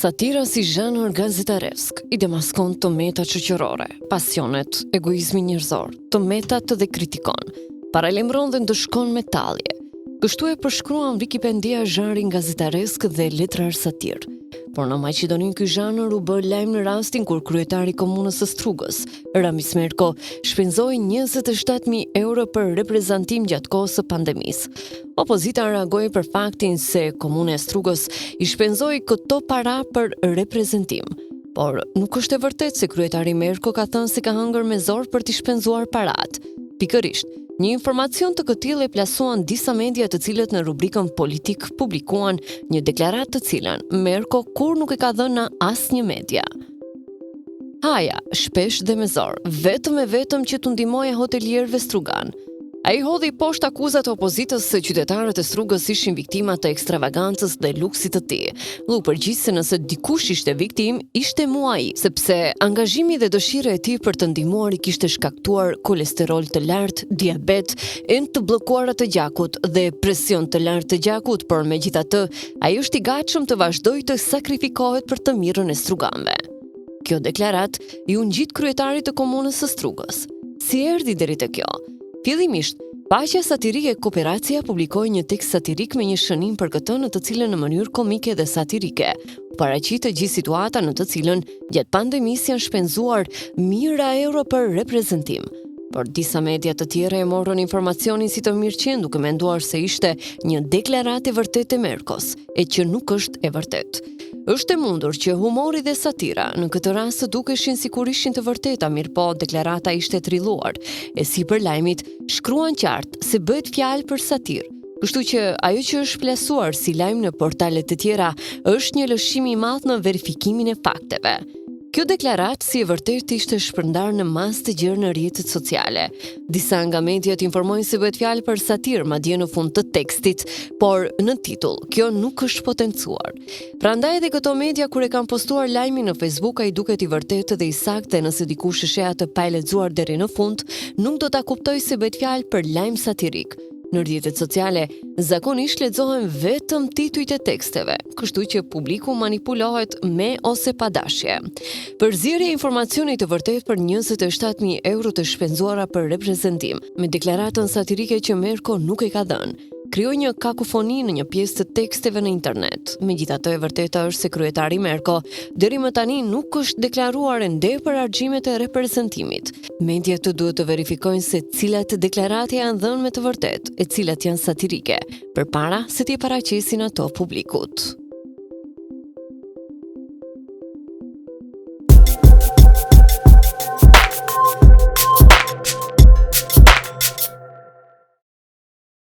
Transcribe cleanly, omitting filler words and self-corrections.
Satira si zhanër gazetaresk i demaskon tëmeta shoqërore, pasionet, egoizmi njerëzor, tëmetat dhe kritikon, paralajmëron dhe ndëshkon me tallje. Kështu e përshkruan Wikipedia zhanrin gazetaresk dhe letrar satir. Por në Maqedoni ky zhanër u bë lajm në rastin kur kryetari i komunës së Strugës, Ramis Merko, shpenzoi 27.000 euro për reprezentim gjatë kohës së pandemisë. Opozita reagoi për faktin se komuna e Strugës i shpenzoi këto para për reprezentim. Por nuk është e vërtetë se kryetari Merko ka thënë se ka hëngër me zor për t'i shpenzuar parat. Pikërisht, një informacion të këtillë e plasuan disa media të cilët në rubrikën politik publikuan një deklaratë të cilën Merko kur nuk e ka dhënë në asnjë media. Haja, shpesh dhe me zor, vetëm e vetëm që t'u ndihmoja hotelierëve strugan. Ai hodhi poshtë akuzat e opozitës se qytetarët e Strugës ishin viktima të ekstravagancës dhe luksit të tij. U përgjigj se nëse dikush ishte viktim, ishte mua ai, sepse angazhimi dhe dëshira e tij për të ndihmuar i kishte shkaktuar kolesterol të lartë, diabet, enë të bllokuara të gjakut dhe presion të lartë të gjakut, por megjithatë, ai është i gatshëm të vazhdojë të sakrifikohet për të mirën e struganëve. Kjo deklaratë i u ngjit kryetarit të komunës së Strugës. Si erdhi deri te kjo? Fillimisht, Paqja Satirike Kooperacia publikoi një tekst satirik me një shënim për këtë në të cilën në mënyrë komike dhe satirike paraqitet gjithë situata në të cilën gjatë pandemisë janë shpenzuar mijëra euro për reprezentim. Por disa media të tjera e morën informacionin si të mirëqen duke menduar se ishte një deklaratë e vërtetë e Merkos, e që nuk është e vërtetë. Është e mundur që humori dhe satira në këtë rast të dukeshin sikur ishin të vërteta, mirëpo deklarata ishte trilluar, e sipër lajmit shkruan qartë se bëhet fjalë për satirë. Kështu që ajo që është plasuar si lajm në portalet të tjera është një lëshim i madh në verifikimin e fakteve. Kjo deklaratë si e vërtetë ishte shpërndar në masë të gjerë në rrjetet sociale. Disa nga mediat informojnë se bëhet fjalë për satirë, madje në fund të tekstit, por në titull kjo nuk është potencuar. Prandaj edhe këto media kur e kanë postuar lajmin në Facebook, ai duket i vërtetë dhe i saktë, dhe nëse dikush e sheh atë pa e lexuar deri në fund, nuk do ta kuptojë se bëhet fjalë për lajm satirik. Në rrjetet sociale, zakonisht lexohen vetëm titujt e teksteve, kështu që publiku manipulohet me ose pa dashje. Përzierje e informacionit të vërtetë për 27.000 euro të shpenzuara për reprezentim, me deklaratën satirike që Merko nuk e ka dhënë, krijoi një kakofoni në një pjesë të teksteve në internet. Megjithatë, e vërteta është se kryetari Merko deri më tani nuk është deklaruar ende për argjimet e reprezentimit. Mediat duhet të verifikojnë se cilat deklarate janë dhënë me të vërtetë e cilat janë satirike, përpara se t'i paraqesin ato publikut.